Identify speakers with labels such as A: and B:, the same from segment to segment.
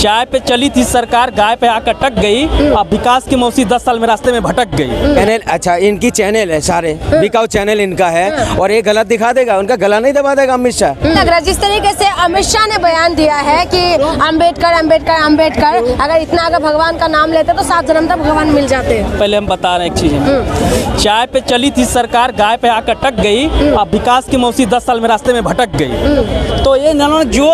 A: चाय पे चली थी सरकार, गाय पे आकर अटक गई। अब विकास की मौसी 10 साल में रास्ते में भटक गई।
B: चैनल, अच्छा इनकी चैनल है, सारे बिकाऊ चैनल इनका है, और ये गलत दिखा देगा, उनका गला नहीं दबा देगा अमित शाह।
C: लग रहा है जिस तरीके से अमित शाह ने बयान दिया है कि अम्बेडकर अम्बेडकर अम्बेडकर, अगर इतना अगर भगवान का नाम लेते तो 7 जन्म तक भगवान मिल जाते हैं।
A: पहले हम बता रहे हैं एक चीज, चाय पे चली थी सरकार, गाय पे आकर अटक गई। अब विकास की मौसी 10 साल में रास्ते में भटक गई। तो ये इन्होंने जो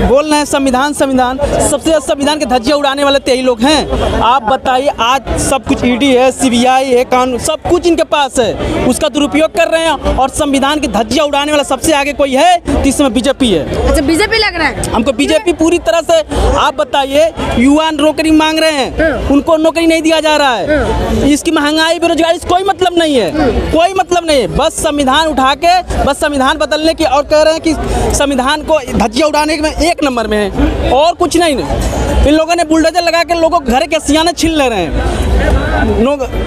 A: बोल रहे हैं संविधान संविधान, सबसे ज्यादा संविधान के धज्जियां उड़ाने वाले तो यही लोग हैं। आप बताइए, आज सब कुछ ईडी है, सीबीआई है, कानून सब कुछ इनके पास है, उसका दुरुपयोग कर रहे हैं। और संविधान की धज्जियां उड़ाने वाला सबसे आगे कोई है तो इसमें बीजेपी है।
C: अच्छा, बीजेपी लग रहा है
A: हमको बीजेपी पूरी तरह से। आप बताइए, युवा नौकरी मांग रहे हैं, उनको नौकरी नहीं दिया जा रहा है। इसकी महंगाई बेरोजगारी से कोई मतलब नहीं है, कोई मतलब नहीं है। बस संविधान उठा के बस संविधान बदलने की, और कह रहे हैं कि संविधान को धज्जियां उड़ाने में 1 नंबर में है, और कुछ नहीं। इन लोगों ने बुलडोजर लगा के लोगों के घर के सियाने छीन ले रहे हैं,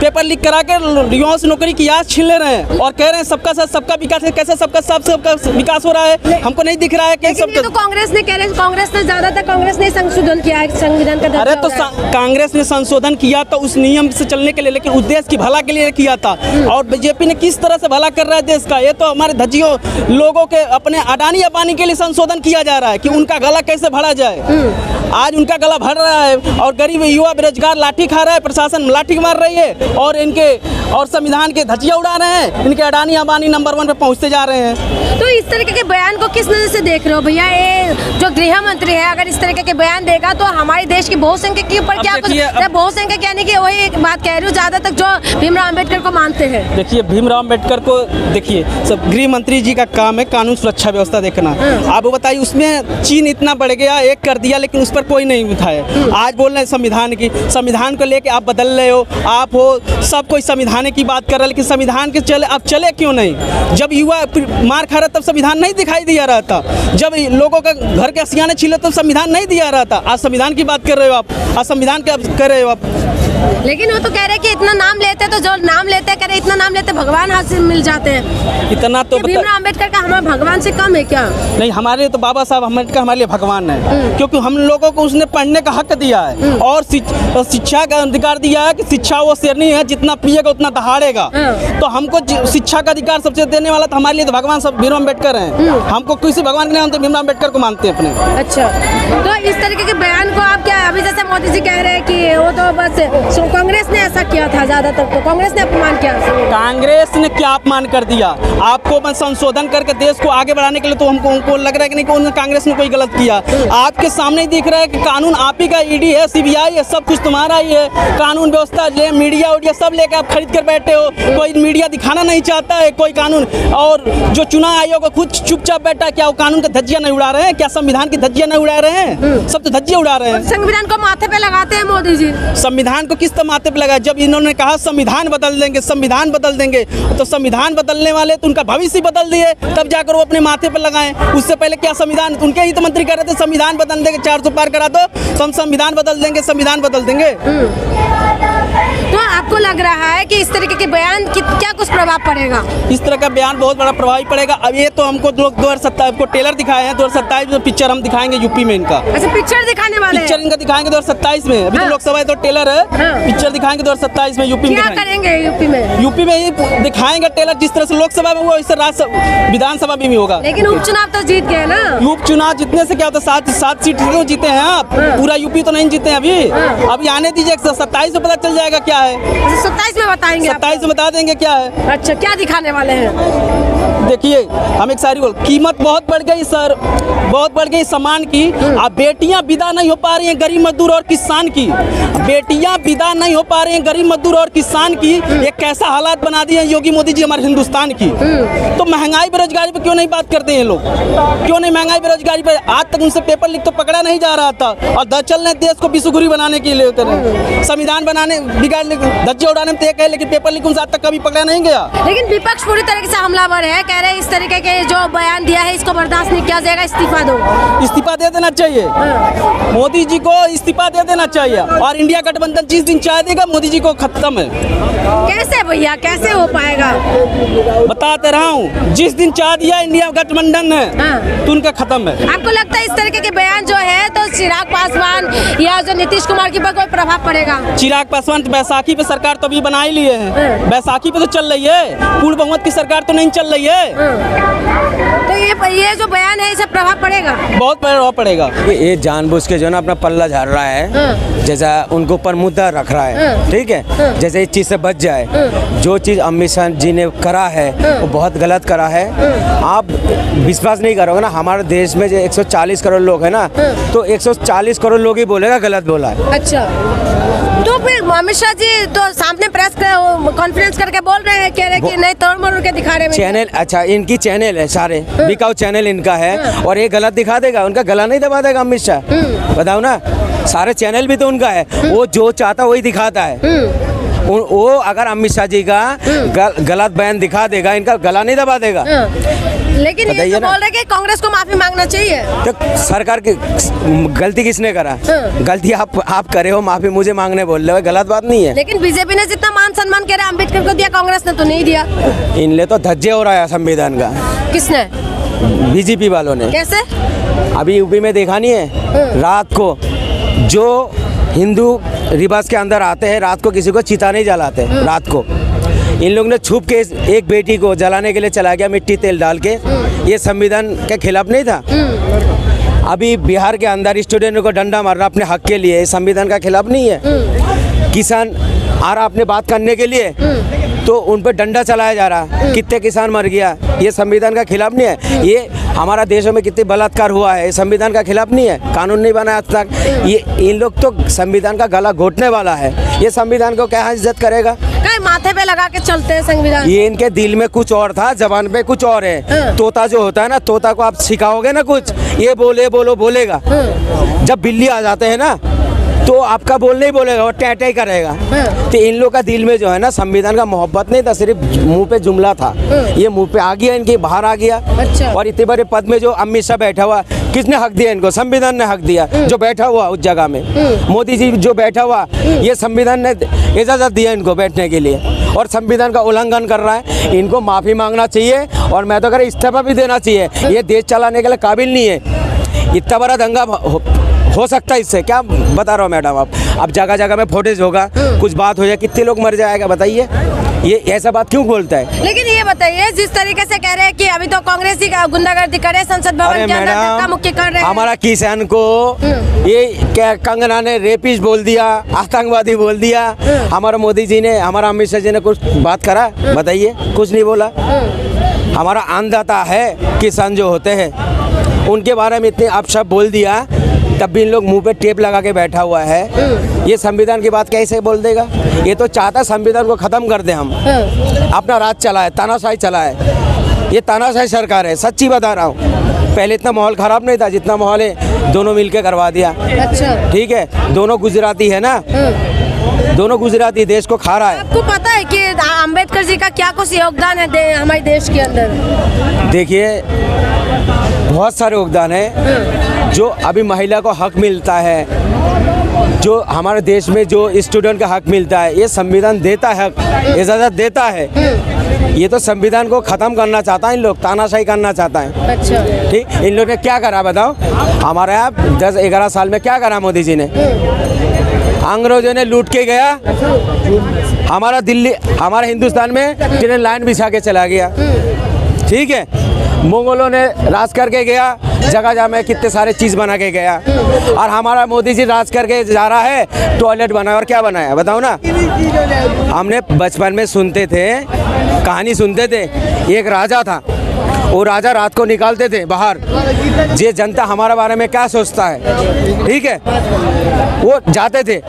A: पेपर लीक करा के युवाओं से नौकरी की आस छीन ले रहे हैं, और कह रहे हैं सबका साथ सबका विकास है। कैसे सबका साथ सबका विकास हो रहा है? हमको नहीं दिख रहा है कि
C: सबका। तो कांग्रेस ने कह रहे हैं, कांग्रेस ने ज्यादातर कांग्रेस ने संशोधन किया है संविधान का।
A: अरे तो कांग्रेस ने संशोधन किया तो उस नियम से चलने के लिए, लेकिन उद्देश्य की भला के लिए किया था। और बीजेपी ने किस तरह से भला कर रहा है देश का? ये तो हमारे धज्जियों लोगों के अपने अडानी अंबानी के लिए संशोधन किया जा रहा है कि उनका गला कैसे भरा जाए। आज उनका गला भर रहा है, और गरीब युवा बेरोजगार लाठी खा रहा है, प्रशासन लाठी मार रही है, और संविधान के धज्जियां उड़ा रहे हैं। इनके अडानी अंबानी नंबर 1 पे पहुंचते जा रहे हैं।
C: तो इस तरीके के बयान को किस नजर से देख रहे हो भैया? ये जो गृह मंत्री है, अगर इस तरीके के बयान देगा तो हमारे देश की बहुसंख्यक के ऊपर क्या कुछ? बहुसंख्यक यानी कि वही एक बात कह रही हूँ, ज्यादातर जो भीमराव अम्बेडकर को मानते हैं।
A: देखिए, भीमराव अम्बेडकर को देखिए, सब गृह मंत्री जी का काम है कानून सुरक्षा व्यवस्था देखना। आप बताइए, उसमें चीन इतना बढ़ गया, एक कर दिया, लेकिन उस पर कोई नहीं उठाया। आज बोल रहे हैं संविधान की, संविधान को लेके आप बदल रहे हो, आप हो सब कोई संविधान की बात कर रहा है, लेकिन संविधान के चले आप चले क्यों नहीं? जब युवा मार खा रहा तब संविधान नहीं दिखाई दिया रहा था, जब लोगों का घर के सियाने छिले तब संविधान नहीं दिया रहा था। आज संविधान की बात कर रहे हो आप, आज संविधान क्या कर रहे हो आप?
C: लेकिन वो तो कह रहे हैं कि इतना नाम लेते, तो जो नाम लेते कह रहे इतना नाम लेते भगवान हाथ से मिल जाते हैं।
A: इतना तो
C: भीमराव अम्बेडकर का हमारे भगवान से कम है क्या?
A: नहीं, हमारे लिए तो बाबा साहब अम्बेडकर हमारे लिए भगवान है, क्योंकि हम लोगों को उसने पढ़ने का हक दिया है, और शिक्षा का अधिकार दिया है कि शिक्षा वो शेरनी है, जितना पिएगा उतना दहाड़ेगा। तो हमको शिक्षा का अधिकार सबसे देने वाला तो हमारे लिए तो भगवान सब भीमराव अम्बेडकर हैं। हमको किसी भगवान के नहीं मानते, भीमराव अम्बेडकर को मानते हैं अपने।
C: अच्छा, तो इस तरीके के बयान को आप क्या, अभी जैसे मोदी जी कह रहे हैं कि वो तो बस कांग्रेस ने ऐसा किया था, ज्यादातर तो कांग्रेस ने अपमान किया।
A: कांग्रेस ने क्या अपमान कर दिया? आपको संशोधन करके देश को आगे बढ़ाने के लिए, तो हमको लग रहा है कि नहीं, कांग्रेस ने कोई गलत किया। आपके सामने दिख रहा है कि कानून आप ही का, ईडी है, सीबीआई है, सब कुछ तुम्हारा ही है। कानून व्यवस्था मीडिया उडिया सब लेकर आप खरीद कर बैठे हो। कोई मीडिया दिखाना नहीं चाहता है कोई कानून, और जो चुनाव आयोग खुद चुपचाप बैठा है। क्या वो कानून का धज्जियां नहीं उड़ा रहे हैं? क्या संविधान की धज्जियां नहीं उड़ा रहे हैं? सब तो धज्जियां उड़ा रहे हैं।
C: संविधान को माथे पे लगाते हैं मोदी जी।
A: संविधान को किस तरह माथे पे लगाया? जब इन्होंने कहा संविधान बदल देंगे, संविधान बदल देंगे, तो संविधान बदलने वाले तो उनका भविष्य बदल दिए, तब जाकर वो अपने माथे पर लगाएं। उससे पहले क्या संविधान, उनके ही तो मंत्री कह रहे थे संविधान बदल देंगे, 400 पार करा दो तो हम संविधान बदल देंगे, संविधान बदल देंगे।
C: तो आपको लग रहा है कि इस तरीके के बयान की क्या कुछ प्रभाव पड़ेगा?
A: इस तरह का बयान बहुत बड़ा प्रभाव पड़ेगा। अब ये तो हमको लोग 2027 को टेलर दिखाए हैं, 2027 में पिक्चर हम दिखाएंगे यूपी में इनका।
C: अच्छा, पिक्चर दिखाने वाले हैं?
A: पिक्चर इनका दिखाएंगे 2027 में। अभी तो लोकसभा तो टेलर है, पिक्चर दिखाएंगे 2027 में यूपी में।
C: क्या करेंगे यूपी में?
A: यूपी में ही दिखाएंगे टेलर, जिस तरह से लोकसभा में हुआ इस तरह विधानसभा में भी होगा।
C: लेकिन उपचुनाव तो जीत गए ना।
A: उपचुनाव जीतने से क्या होता है? 7 सीट क्यों जीते हैं आप? पूरा यूपी तो नहीं जीते अभी आने दीजिए, 27 में पता चल जाएगा क्या है।
C: 27 में बताएंगे?
A: 27 में बता देंगे क्या है।
C: अच्छा, क्या दिखाने वाले हैं?
A: देखिए, हम एक सारी बोल, कीमत बहुत बढ़ गई सर, बहुत बढ़ गई सामान की। अब बेटियां विदा नहीं हो पा रही हैं गरीब मजदूर और किसान की, बेटियां विदा नहीं हो पा रही हैं गरीब मजदूर और किसान की। ये कैसा हालात बना दिए हैं योगी मोदी जी हमारे हिंदुस्तान की। तो महंगाई बेरोजगारी पे क्यों नहीं बात करते हैं लोग? क्यों नहीं महंगाई बेरोजगारी पे? आज तक उनसे पेपर लीक तो पकड़ा नहीं जा रहा था, और दरअसल ने देश को बिसुखुरी बनाने के लिए करें, संविधान बनाने बिगाड़ने, धज्जियां उड़ाने में तो एक है, लेकिन पेपर लीक उनसे आज तक कभी पकड़ा नहीं गया।
C: लेकिन विपक्ष पूरी तरीके से हमलावर है, कह रहे हैं इस तरीके के जो बयान दिया है इसको बर्दाश्त नहीं किया जाएगा, इस्तीफा दो।
A: इस्तीफा दे देना चाहिए, मोदी जी को इस्तीफा दे देना चाहिए। और इंडिया गठबंधन जिस दिन चाय देगा मोदी जी को खत्म है।
C: कैसे भैया, कैसे हो पाएगा?
A: बताते रहा हूँ, जिस दिन चाय दिया इंडिया गठबंधन है तो उनका खत्म है।
C: आपको लगता है इस तरीके के बयान जो है तो चिराग पासवान या जो नीतीश कुमार की पर कोई प्रभाव पड़ेगा?
A: चिराग पासवान बैसाखी पे सरकार तो अभी बना ही लिए हैं, बैसाखी पे तो चल रही है, पूर्ण बहुमत की सरकार तो नहीं चल रही है।
C: तो ये जो बयान है इसे प्रभाव पड़ेगा?
A: बहुत प्रभाव पड़ेगा।
B: ये जानबूझ के जो ना अपना पल्ला झाड़ रहा है, जैसा उनको पर मुद्दा रख रहा है, ठीक है, जैसे इस चीज से बच जाए। जो चीज अमित शाह जी ने करा है वो बहुत गलत करा है। आप विश्वास नहीं करोगे ना, हमारे देश में जो 140 करोड़ लोग हैं ना, तो 140 करोड़ लोग ही बोलेगा गलत बोला है।
C: अच्छा, तो फिर अमित शाह जी तो सामने प्रेस कॉन्फ्रेंस करके बोल रहे हैं, कह रहे हैं कि नहीं तोड़ मोड़ के दिखा रहे हैं
B: चैनल। अच्छा, इनकी चैनल है, सारे बिकाऊ चैनल इनका है, और ये गलत दिखा देगा, उनका गला नहीं दबा देगा अमित शाह। बताओ ना, सारे चैनल भी तो उनका है, वो जो चाहता वही दिखाता है। वो अगर अमित शाह जी का गलत बयान दिखा देगा, इनका गला नहीं दबा देगा।
C: लेकिन ये तो बोल रहे हैं कि कांग्रेस को माफी मांगना चाहिए।
B: तो सरकार की गलती किसने करा? गलती आप करे हो, माफी मुझे मांगने बोल रहे हो, गलत बात नहीं है।
C: लेकिन बीजेपी ने जितना मान सम्मान कह रहा है अम्बेडकर को दिया, कांग्रेस ने तो नहीं दिया।
B: इनले तो धज्जे हो रहा है संविधान का।
C: किसने?
B: बीजेपी वालों ने।
C: कैसे?
B: अभी यूपी में देखा नहीं है, रात को जो हिंदू रिवाज के अंदर आते हैं, रात को किसी को चिता नहीं जलाते। रात को इन लोगों ने छुप के एक बेटी को जलाने के लिए चला गया, मिट्टी तेल डाल के। ये संविधान के खिलाफ नहीं था? अभी बिहार के अंदर स्टूडेंटों को डंडा मारना अपने हक के लिए संविधान का खिलाफ नहीं है? किसान आ रहा अपने बात करने के लिए तो उन पर डंडा चलाया जा रहा, कितने किसान मर गया, ये संविधान का खिलाफ नहीं है? ये हमारा देशों में कितने बलात्कार हुआ है, ये संविधान का खिलाफ नहीं है? कानून नहीं बना आज तक। ये इन लोग तो संविधान का गला घोटने वाला है। ये संविधान को क्या इज्जत करेगा?
C: माथे पे लगा के चलते हैं संविधान।
B: ये इनके दिल में कुछ और था, जबान पे कुछ और है। तोता जो होता है ना, तोता को आप सिखाओगे ना कुछ, ये बोले बोलो बोलेगा। जब बिल्ली आ जाते हैं ना तो आपका बोलने ही बोलेगा, वो टै टै करेगा। तो इन लोग का दिल में जो है ना संविधान का मोहब्बत नहीं था, सिर्फ मुंह पे जुमला था। ये मुंह पे आ गया, इनके बाहर आ गया।
C: अच्छा।
B: और इतने बड़े पद में जो अमित शाह बैठा हुआ, किसने हक दिया इनको? संविधान ने हक दिया। जो बैठा हुआ उस जगह में, मोदी जी जो बैठा हुआ, ये संविधान ने इजाजत दिया इनको बैठने के लिए, और संविधान का उल्लंघन कर रहा है। इनको माफी मांगना चाहिए, और मैं तो कह रहा इस्तीफा भी देना चाहिए। ये देश चलाने के लिए काबिल नहीं है। इतना बड़ा दंगा हो सकता है इससे, क्या बता रहा हूँ मैडम आप? अब जगह जगह में फुटेज होगा, कुछ बात हो जाए, कितने लोग मर जाएगा बताइए? ये ऐसा बात क्यों बोलता है?
C: लेकिन ये बताइए, जिस तरीके से कह रहे हैं कि अभी तो कांग्रेस ही गुंडागर्दी करे, संसद भवन के अंदर धक्का मुक्की कर रहे हैं।
B: हमारा किसान को ये क्या कंगना ने रेपिस्ट बोल दिया, आतंकवादी बोल दिया। हमारा मोदी जी ने, हमारा अमित शाह जी ने कुछ बात करा? बताइए, कुछ नहीं बोला। हमारा अन्नदाता है किसान जो होते हैं, उनके बारे में इतने अपशब्द बोल दिया, तब भी इन लोग मुंह पे टेप लगा के बैठा हुआ है। ये संविधान की बात कैसे बोल देगा? ये तो चाहता संविधान को खत्म कर दे, हम अपना राज चलाए, तानाशाही चलाए। ये तानाशाही सरकार है, सच्ची बता रहा हूँ। पहले इतना माहौल खराब नहीं था जितना माहौल है, दोनों मिलके करवा दिया।
C: अच्छा,
B: ठीक है, दोनों गुजराती है ना, दोनों गुजराती देश को खा रहा है।
C: आपको पता है कि अम्बेडकर जी का क्या कुछ योगदान है हमारे देश के अंदर?
B: देखिए, बहुत सारे योगदान है। जो अभी महिला को हक मिलता है, जो हमारे देश में जो स्टूडेंट का हक मिलता है, ये संविधान देता है, इजाज़त देता है। ये तो संविधान को ख़त्म करना चाहता है इन लोग, तानाशाही करना चाहता है।
C: अच्छा,
B: ठीक, इन लोग ने क्या करा बताओ? हमारे यहाँ 10-11 साल में क्या करा मोदी जी ने? अंग्रेजों ने लूट के गया हमारा दिल्ली, हमारा हिंदुस्तान में ट्रेन लाइन बिछा के चला गया। ठीक है, मुगलों ने राज करके गया, जगह जगह में कितने सारे चीज़ बना के गया। और हमारा मोदी जी राज करके जा रहा है, टॉयलेट बनाया, और क्या बनाया बताओ ना? हमने बचपन में सुनते थे, कहानी सुनते थे, एक राजा था, वो राजा रात को निकालते थे बाहर, ये जनता हमारे बारे में क्या सोचता है। ठीक है, वो जाते थे,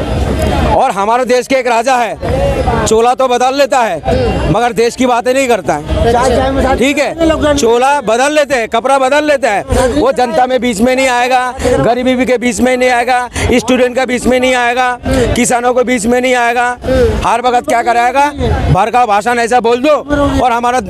B: और हमारे देश के एक राजा है, चोला तो बदल लेता है मगर देश की बातें नहीं करता है। ठीक है, चोला बदल लेते हैं, कपड़ा बदल लेता है, वो जनता में बीच में नहीं आएगा, गरीबी के बीच में नहीं आएगा, स्टूडेंट का बीच में नहीं आएगा, किसानों को बीच में नहीं आएगा। हर वक्त क्या कराएगा, भर का भाषण ऐसा बोल दो और हमारा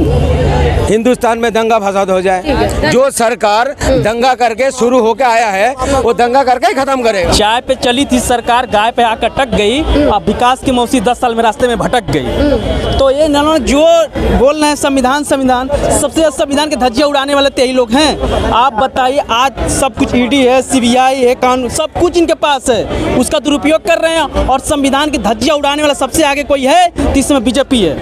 B: हिंदुस्तान में दंगा फसाद हो जाए। जो सरकार दंगा करके शुरू होके आया है वो दंगा करके ही खत्म करेगा।
A: चाय पे चली थी सरकार, गाय पे आकर अटक गई, अब विकास की मौसी 10 साल में रास्ते में भटक गई। तो ये जो बोल रहे हैं संविधान संविधान, सबसे ज्यादा संविधान के धज्जियां उड़ाने वाले तो यही लोग हैं। आप बताइए, आज सब कुछ ईडी है, सीबीआई है, कानून सब कुछ इनके पास है, उसका दुरुपयोग कर रहे हैं और संविधान की धज्जियां उड़ाने वाला सबसे आगे कोई है तो इसमें बीजेपी है।